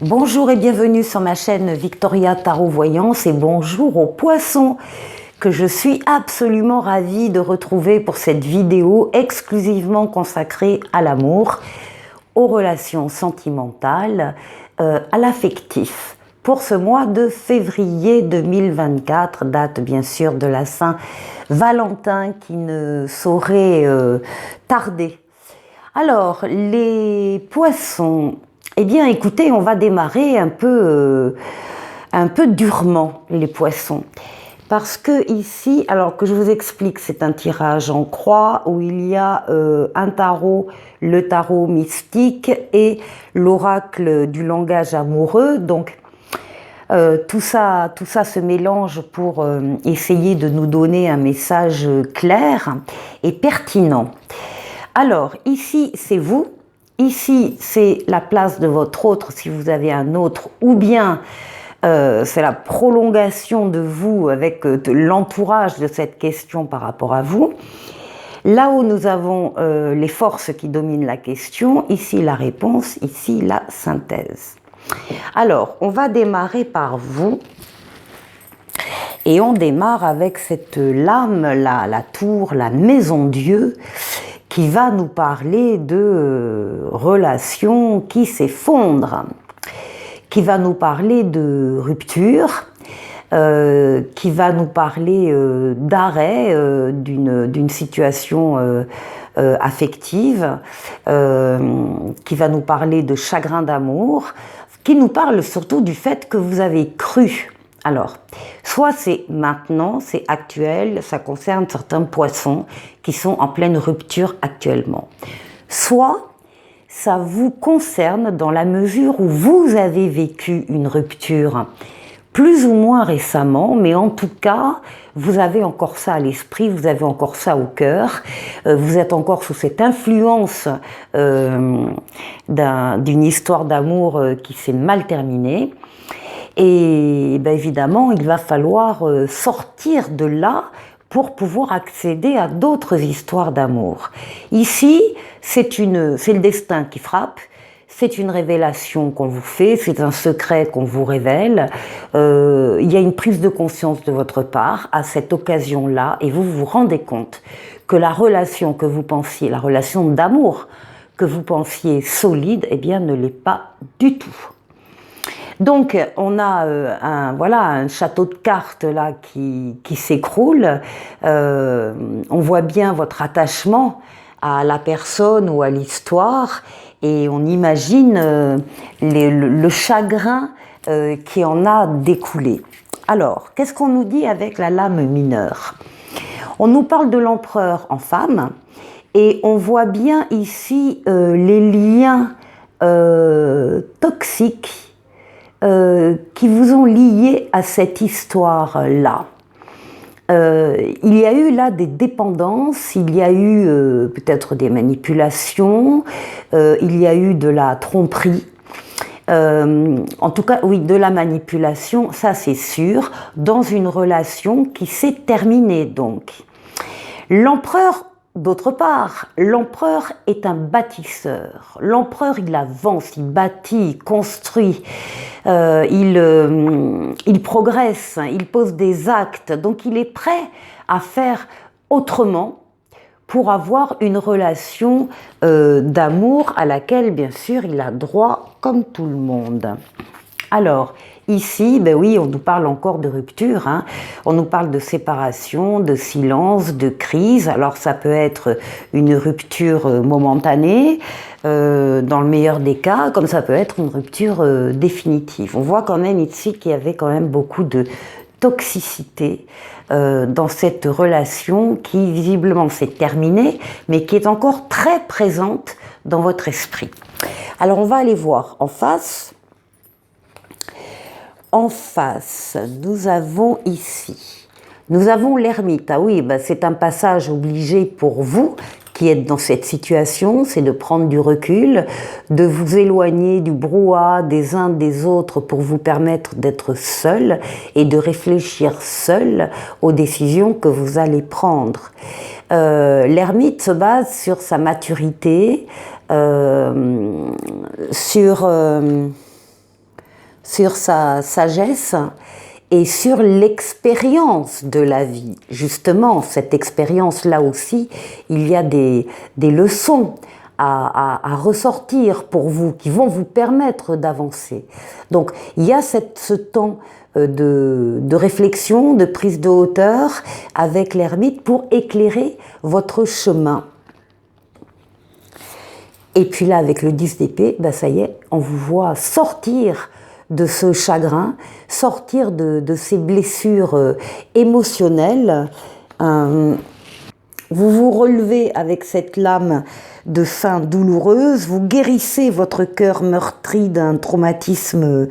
Bonjour et bienvenue sur ma chaîne Victoria Tarot Voyance et bonjour aux poissons que je suis absolument ravie de retrouver pour cette vidéo exclusivement consacrée à l'amour, aux relations sentimentales, à l'affectif. Pour ce mois de février 2024, date bien sûr de la Saint-Valentin qui ne saurait tarder. Alors, les poissons, eh bien écoutez, on va démarrer un peu durement les poissons. Parce que ici, alors que je vous explique, c'est un tirage en croix où il y a un tarot, le tarot mystique et l'oracle du langage amoureux. Donc, tout ça se mélange pour essayer de nous donner un message clair et pertinent. Alors, ici, c'est vous. Ici, c'est la place de votre autre, si vous avez un autre, ou bien c'est la prolongation de vous avec l'entourage de cette question par rapport à vous. Là où nous avons les forces qui dominent la question, ici la réponse, ici la synthèse. Alors, on va démarrer par vous. Et on démarre avec cette lame, la tour, la maison Dieu, qui va nous parler de relations qui s'effondrent, qui va nous parler de rupture, qui va nous parler d'arrêt d'une situation affective, qui va nous parler de chagrin d'amour, qui nous parle surtout du fait que vous avez cru. Alors, soit c'est maintenant, c'est actuel, ça concerne certains poissons qui sont en pleine rupture actuellement. Soit ça vous concerne dans la mesure où vous avez vécu une rupture plus ou moins récemment, mais en tout cas, vous avez encore ça à l'esprit, vous avez encore ça au cœur, vous êtes encore sous cette influence d'une histoire d'amour qui s'est mal terminée. Et bien évidemment, il va falloir sortir de là pour pouvoir accéder à d'autres histoires d'amour. Ici, c'est le destin qui frappe, c'est une révélation qu'on vous fait, c'est un secret qu'on vous révèle. Il y a une prise de conscience de votre part à cette occasion-là et vous vous rendez compte que la relation que vous pensiez, la relation d'amour que vous pensiez solide, eh bien ne l'est pas du tout. Donc, on a un château de cartes là qui s'écroule. On voit bien votre attachement à la personne ou à l'histoire et on imagine le chagrin qui en a découlé. Alors, qu'est-ce qu'on nous dit avec la lame mineure? On nous parle de l'empereur en femme et on voit bien ici les liens toxiques qui vous ont lié à cette histoire-là. Il y a eu là des dépendances, il y a eu peut-être des manipulations, il y a eu de la tromperie, en tout cas oui, de la manipulation, ça c'est sûr, dans une relation qui s'est terminée donc. L'empereur, d'autre part, l'empereur est un bâtisseur. L'empereur, il avance, il bâtit, il construit, il progresse, il pose des actes. Donc, il est prêt à faire autrement pour avoir une relation d'amour à laquelle, bien sûr, il a droit comme tout le monde. Alors, ici, ben oui, on nous parle encore de rupture, hein. On nous parle de séparation, de silence, de crise. Alors, ça peut être une rupture momentanée, dans le meilleur des cas, comme ça peut être une rupture définitive. On voit quand même ici qu'il y avait quand même beaucoup de toxicité dans cette relation qui visiblement s'est terminée, mais qui est encore très présente dans votre esprit. Alors, on va aller voir en face. En face, nous avons ici, nous avons l'ermite. Ah oui, ben c'est un passage obligé pour vous qui êtes dans cette situation, c'est de prendre du recul, de vous éloigner du brouhaha des uns des autres pour vous permettre d'être seul et de réfléchir seul aux décisions que vous allez prendre. L'ermite se base sur sa maturité, sur sur sa sagesse et sur l'expérience de la vie. Justement, cette expérience-là aussi, il y a des leçons à ressortir pour vous, qui vont vous permettre d'avancer. Donc, il y a ce temps de réflexion, de prise de hauteur avec l'ermite pour éclairer votre chemin. Et puis là, avec le 10 d'épée, ben ça y est, on vous voit sortir de ce chagrin, sortir de ces blessures émotionnelles. Vous vous relevez avec cette lame de fin douloureuse, vous guérissez votre cœur meurtri d'un traumatisme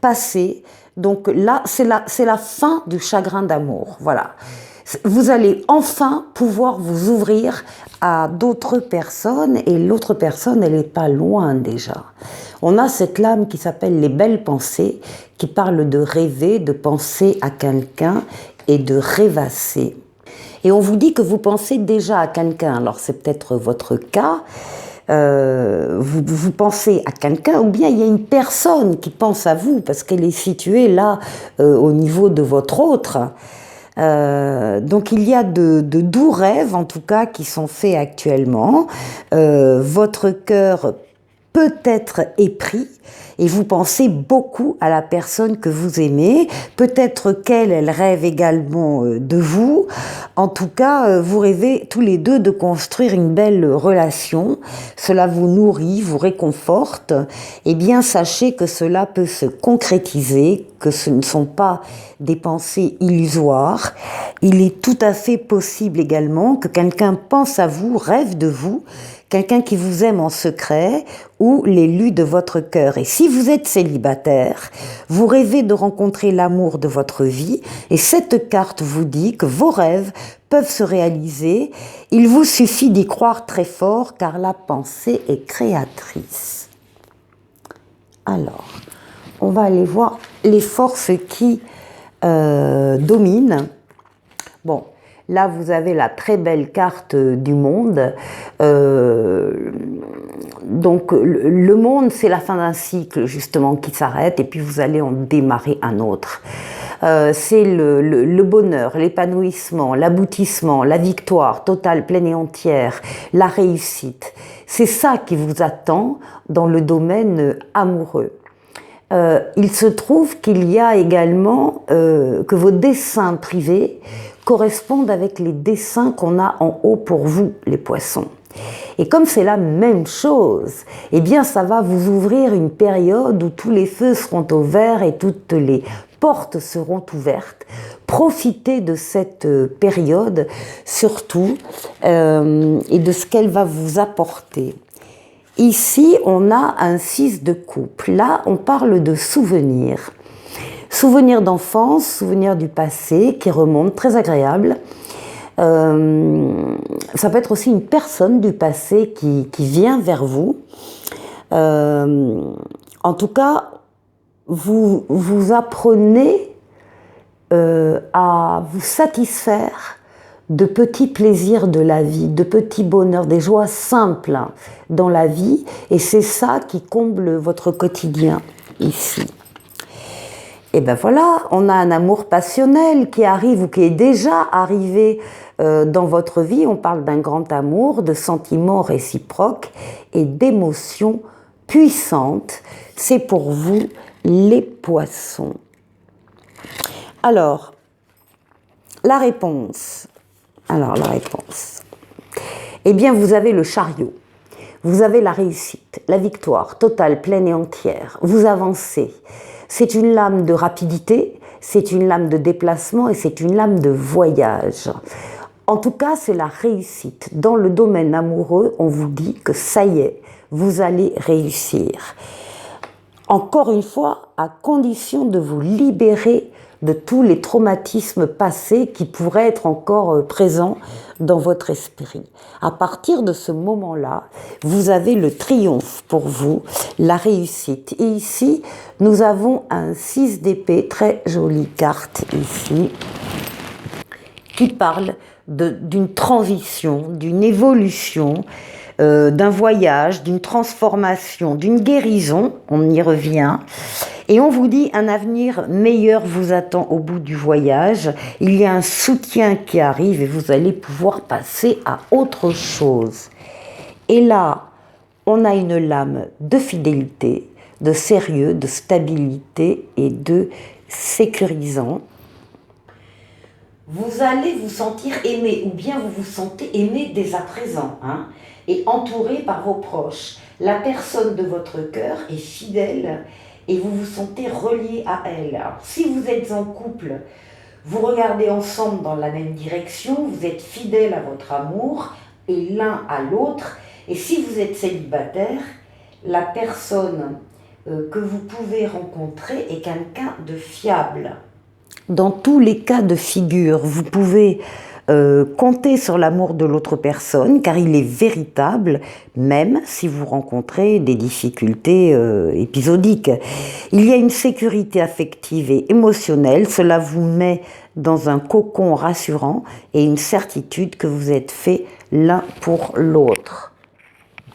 passé. Donc là, c'est la fin du chagrin d'amour. Voilà. Vous allez enfin pouvoir vous ouvrir à d'autres personnes et l'autre personne, elle n'est pas loin déjà. On a cette lame qui s'appelle les belles pensées, qui parle de rêver, de penser à quelqu'un et de rêvasser. Et on vous dit que vous pensez déjà à quelqu'un, alors c'est peut-être votre cas, vous pensez à quelqu'un ou bien il y a une personne qui pense à vous parce qu'elle est située là au niveau de votre autre. Donc il y a de doux rêves en tout cas qui sont faits actuellement. Votre cœur peut être épris et vous pensez beaucoup à la personne que vous aimez. Peut-être qu'elle rêve également de vous. En tout cas, vous rêvez tous les deux de construire une belle relation. Cela vous nourrit, vous réconforte. Eh bien, sachez que cela peut se concrétiser, que ce ne sont pas des pensées illusoires. Il est tout à fait possible également que quelqu'un pense à vous, rêve de vous, quelqu'un qui vous aime en secret ou l'élu de votre cœur. Et si vous êtes célibataire, vous rêvez de rencontrer l'amour de votre vie et cette carte vous dit que vos rêves peuvent se réaliser. Il vous suffit d'y croire très fort car la pensée est créatrice. Alors, on va aller voir les forces qui dominent. Bon. Là, vous avez la très belle carte du monde. Donc, le monde, c'est la fin d'un cycle, justement, qui s'arrête, et puis vous allez en démarrer un autre. C'est le bonheur, l'épanouissement, l'aboutissement, la victoire totale, pleine et entière, la réussite. C'est ça qui vous attend dans le domaine amoureux. Il se trouve qu'il y a également que vos dessins privés correspondent avec les dessins qu'on a en haut pour vous, les poissons. Et comme c'est la même chose, eh bien ça va vous ouvrir une période où tous les feux seront au vert et toutes les portes seront ouvertes. Profitez de cette période, surtout, et de ce qu'elle va vous apporter. Ici, on a un 6 de coupe. Là, on parle de souvenirs. Souvenirs d'enfance, souvenirs du passé qui remontent, très agréables. Ça peut être aussi une personne du passé qui vient vers vous. En tout cas, vous apprenez à vous satisfaire de petits plaisirs de la vie, de petits bonheurs, des joies simples dans la vie. Et c'est ça qui comble votre quotidien ici. Et ben voilà, on a un amour passionnel qui arrive ou qui est déjà arrivé dans votre vie. On parle d'un grand amour, de sentiments réciproques et d'émotions puissantes. C'est pour vous, les poissons. Alors, la réponse. Eh bien, vous avez le chariot. Vous avez la réussite, la victoire totale, pleine et entière. Vous avancez. C'est une lame de rapidité, c'est une lame de déplacement et c'est une lame de voyage. En tout cas, c'est la réussite. Dans le domaine amoureux, on vous dit que ça y est, vous allez réussir. Encore une fois, à condition de vous libérer de tous les traumatismes passés qui pourraient être encore présents dans votre esprit. À partir de ce moment-là, vous avez le triomphe pour vous, la réussite. Et ici, nous avons un 6 d'épée, très jolie carte ici, qui parle d'une transition, d'une évolution, d'un voyage, d'une transformation, d'une guérison, on y revient. Et on vous dit un avenir meilleur vous attend au bout du voyage. Il y a un soutien qui arrive et vous allez pouvoir passer à autre chose. Et là, on a une lame de fidélité, de sérieux, de stabilité et de sécurisant. Vous allez vous sentir aimé, ou bien vous vous sentez aimé dès à présent, hein, et entouré par vos proches. La personne de votre cœur est fidèle et vous vous sentez relié à elle. Alors, si vous êtes en couple, vous regardez ensemble dans la même direction, vous êtes fidèle à votre amour et l'un à l'autre. Et si vous êtes célibataire, la personne que vous pouvez rencontrer est quelqu'un de fiable. Dans tous les cas de figure, vous pouvez compter sur l'amour de l'autre personne, car il est véritable, même si vous rencontrez des difficultés épisodiques. Il y a une sécurité affective et émotionnelle, cela vous met dans un cocon rassurant et une certitude que vous êtes faits l'un pour l'autre.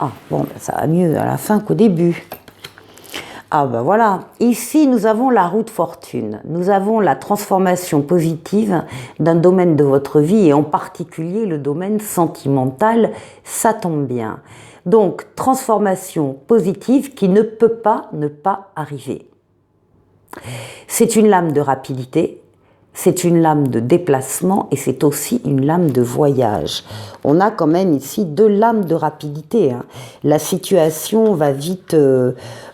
Ah bon, ça va mieux à la fin qu'au début. Ah ben voilà, ici nous avons la roue de fortune, nous avons la transformation positive d'un domaine de votre vie et en particulier le domaine sentimental, ça tombe bien. Donc transformation positive qui ne peut pas ne pas arriver. C'est une lame de rapidité, c'est une lame de déplacement et c'est aussi une lame de voyage. On a quand même ici deux lames de rapidité, hein. La situation va vite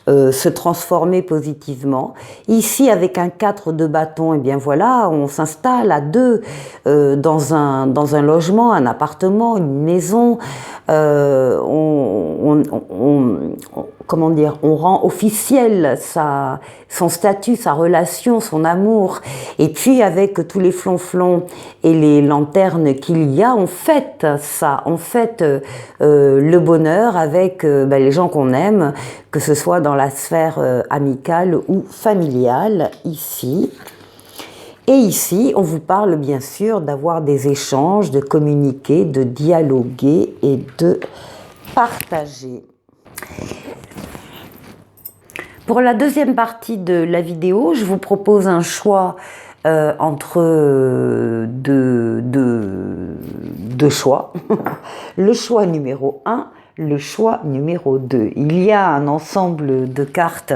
se transformer positivement. Ici, avec un 4 de bâton, et bien voilà, on s'installe à deux dans un logement, un appartement, une maison. Comment dire, on rend officiel son statut, sa relation, son amour. Et puis avec tous les flonflons et les lanternes qu'il y a, on fête ça, on fête le bonheur avec les gens qu'on aime, que ce soit dans la sphère amicale ou familiale, ici. Et ici, on vous parle bien sûr d'avoir des échanges, de communiquer, de dialoguer et de partager. Pour la deuxième partie de la vidéo, je vous propose un choix entre deux choix. Le choix numéro 1, le choix numéro 2. Il y a un ensemble de cartes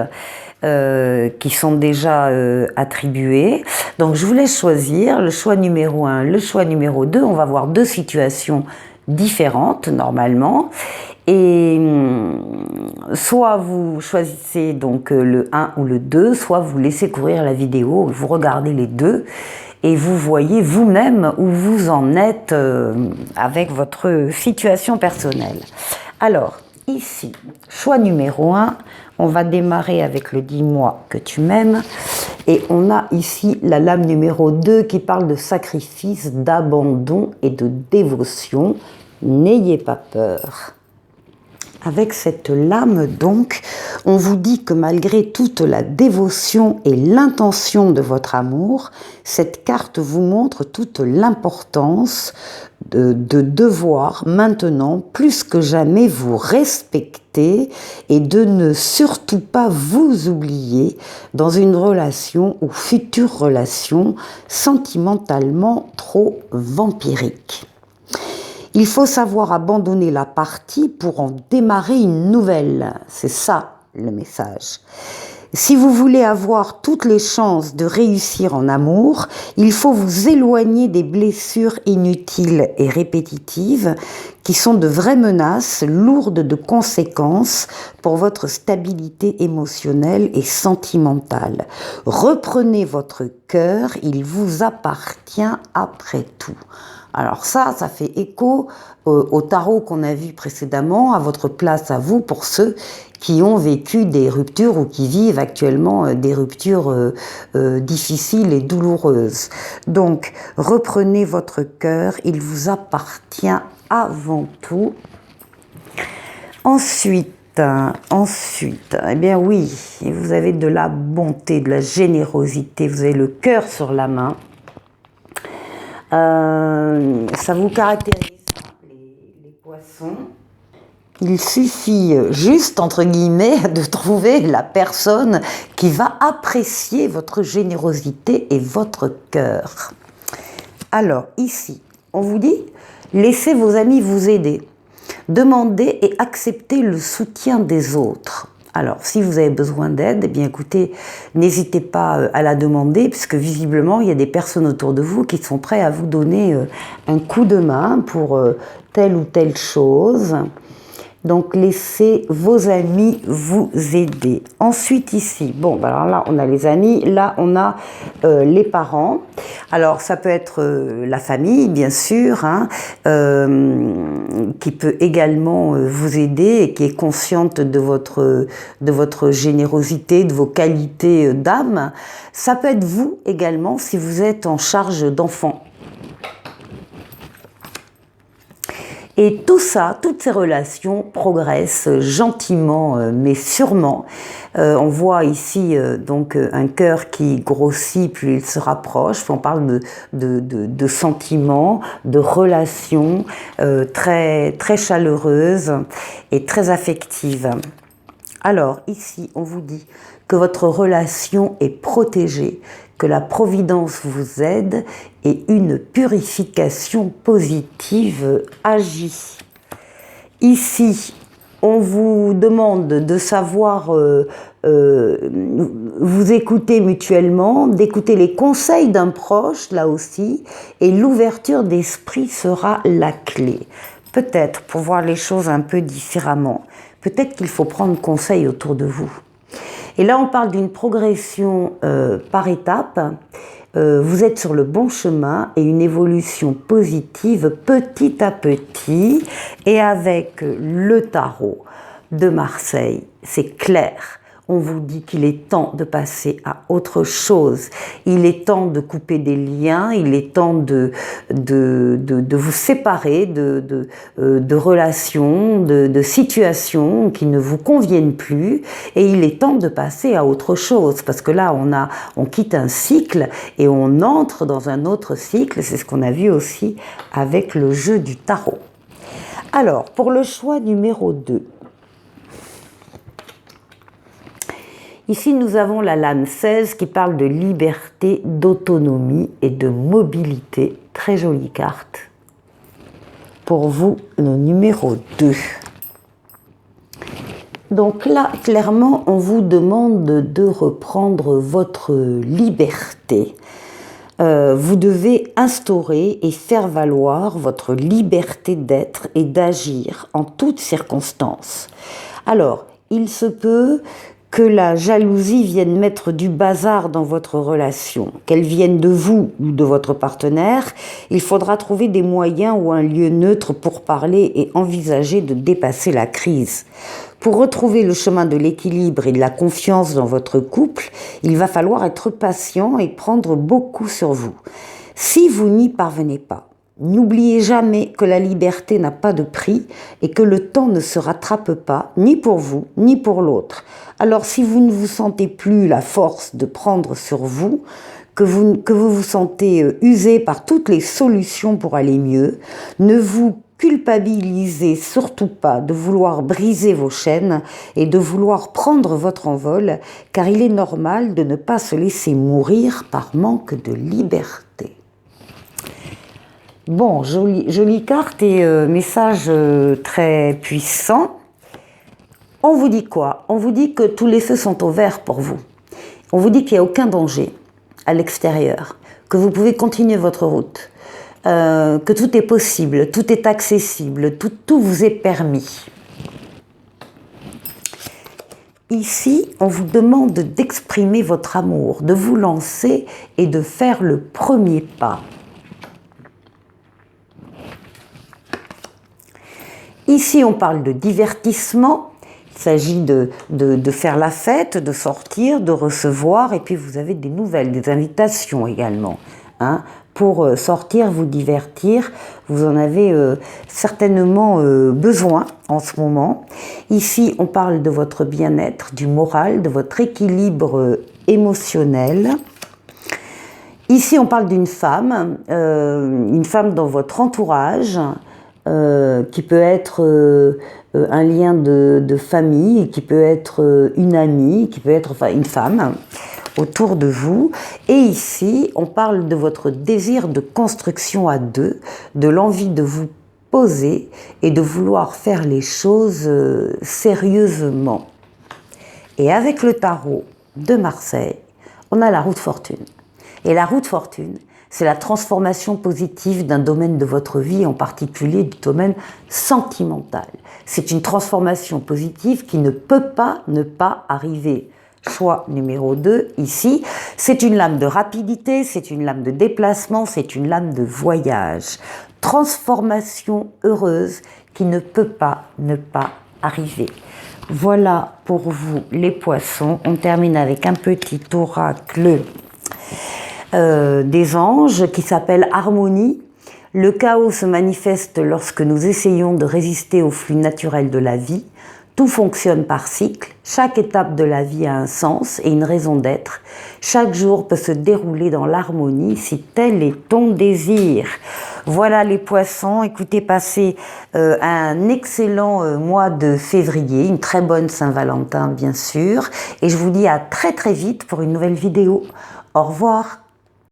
qui sont déjà attribuées. Donc je vous laisse choisir le choix numéro 1, le choix numéro 2. On va voir deux situations différentes normalement. Et soit vous choisissez donc le 1 ou le 2, soit vous laissez courir la vidéo, vous regardez les deux et vous voyez vous-même où vous en êtes avec votre situation personnelle. Alors, ici, choix numéro 1, on va démarrer avec le « Dis-moi que tu m'aimes » et on a ici la lame numéro 2 qui parle de sacrifice, d'abandon et de dévotion. N'ayez pas peur. Avec cette lame, donc, on vous dit que malgré toute la dévotion et l'intention de votre amour, cette carte vous montre toute l'importance de devoir maintenant, plus que jamais, vous respecter et de ne surtout pas vous oublier dans une relation ou future relation sentimentalement trop vampirique. Il faut savoir abandonner la partie pour en démarrer une nouvelle. C'est ça le message. Si vous voulez avoir toutes les chances de réussir en amour, il faut vous éloigner des blessures inutiles et répétitives qui sont de vraies menaces lourdes de conséquences pour votre stabilité émotionnelle et sentimentale. Reprenez votre cœur, il vous appartient après tout. Alors ça fait écho au tarot qu'on a vu précédemment, à votre place à vous pour ceux qui ont vécu des ruptures ou qui vivent actuellement des ruptures difficiles et douloureuses. Donc, reprenez votre cœur, il vous appartient avant tout. Ensuite, eh bien oui, vous avez de la bonté, de la générosité, vous avez le cœur sur la main. Ça vous caractérise, les poissons. Il suffit juste, entre guillemets, de trouver la personne qui va apprécier votre générosité et votre cœur. Alors, ici, on vous dit, laissez vos amis vous aider. Demandez et acceptez le soutien des autres. Alors, si vous avez besoin d'aide, eh bien écoutez, n'hésitez pas à la demander, puisque visiblement, il y a des personnes autour de vous qui sont prêtes à vous donner un coup de main pour telle ou telle chose. Donc, laissez vos amis vous aider. Ensuite, ici, bon, alors là, on a les amis, là, on a les parents. Alors, ça peut être la famille, bien sûr, hein, qui peut également vous aider et qui est consciente de votre générosité, de vos qualités d'âme. Ça peut être vous également, si vous êtes en charge d'enfants. Et tout ça, toutes ces relations progressent gentiment mais sûrement. On voit ici donc un cœur qui grossit plus il se rapproche. On parle de sentiments, de relations très, très chaleureuses et très affectives. Alors ici, on vous dit que votre relation est protégée, que la Providence vous aide et une purification positive agit. Ici, on vous demande de savoir vous écouter mutuellement, d'écouter les conseils d'un proche, là aussi, et l'ouverture d'esprit sera la clé. Peut-être, pour voir les choses un peu différemment, peut-être qu'il faut prendre conseil autour de vous. Et là, on parle d'une progression par étapes. Vous êtes sur le bon chemin et une évolution positive petit à petit. Et avec le tarot de Marseille, c'est clair. On vous dit qu'il est temps de passer à autre chose. Il est temps de couper des liens, il est temps de vous séparer de relations, de situations qui ne vous conviennent plus. Et il est temps de passer à autre chose. Parce que là, on quitte un cycle et on entre dans un autre cycle. C'est ce qu'on a vu aussi avec le jeu du tarot. Alors, pour le choix numéro 2. Ici, nous avons la lame 16 qui parle de liberté, d'autonomie et de mobilité. Très jolie carte. Pour vous, le numéro 2. Donc là, clairement, on vous demande de reprendre votre liberté. Vous devez instaurer et faire valoir votre liberté d'être et d'agir en toutes circonstances. Alors, il se peut que la jalousie vienne mettre du bazar dans votre relation, qu'elle vienne de vous ou de votre partenaire, il faudra trouver des moyens ou un lieu neutre pour parler et envisager de dépasser la crise. Pour retrouver le chemin de l'équilibre et de la confiance dans votre couple, il va falloir être patient et prendre beaucoup sur vous. Si vous n'y parvenez pas, n'oubliez jamais que la liberté n'a pas de prix et que le temps ne se rattrape pas, ni pour vous, ni pour l'autre. Alors si vous ne vous sentez plus la force de prendre sur vous, que vous vous sentez usé par toutes les solutions pour aller mieux, ne vous culpabilisez surtout pas de vouloir briser vos chaînes et de vouloir prendre votre envol, car il est normal de ne pas se laisser mourir par manque de liberté. Bon, jolie carte et message très puissant. On vous dit quoi? On vous dit que tous les feux sont au vert pour vous. On vous dit qu'il n'y a aucun danger à l'extérieur, que vous pouvez continuer votre route, que tout est possible, tout est accessible, tout vous est permis. Ici, on vous demande d'exprimer votre amour, de vous lancer et de faire le premier pas. Ici, on parle de divertissement. Il s'agit de faire la fête, de sortir, de recevoir. Et puis, vous avez des nouvelles, des invitations également. Hein, pour sortir, vous divertir. Vous en avez certainement besoin en ce moment. Ici, on parle de votre bien-être, du moral, de votre équilibre émotionnel. Ici, on parle d'une femme dans votre entourage, qui peut être un lien de famille, qui peut être une amie, qui peut être enfin, une femme autour de vous. Et ici, on parle de votre désir de construction à deux, de l'envie de vous poser et de vouloir faire les choses sérieusement. Et avec le tarot de Marseille, on a la roue de fortune. Et la roue de fortune, c'est la transformation positive d'un domaine de votre vie, en particulier du domaine sentimental. C'est une transformation positive qui ne peut pas ne pas arriver. Choix numéro 2, ici, c'est une lame de rapidité, c'est une lame de déplacement, c'est une lame de voyage. Transformation heureuse qui ne peut pas ne pas arriver. Voilà pour vous les poissons. On termine avec un petit oracle des anges qui s'appelle Harmonie. Le chaos se manifeste lorsque nous essayons de résister au flux naturel de la vie. Tout fonctionne par cycle, chaque étape de la vie a un sens et une raison d'être. Chaque jour peut se dérouler dans l'harmonie si tel est ton désir. Voilà les poissons, écoutez, passez un excellent mois de février, une très bonne Saint-Valentin bien sûr, et je vous dis à très très vite pour une nouvelle vidéo. Au revoir.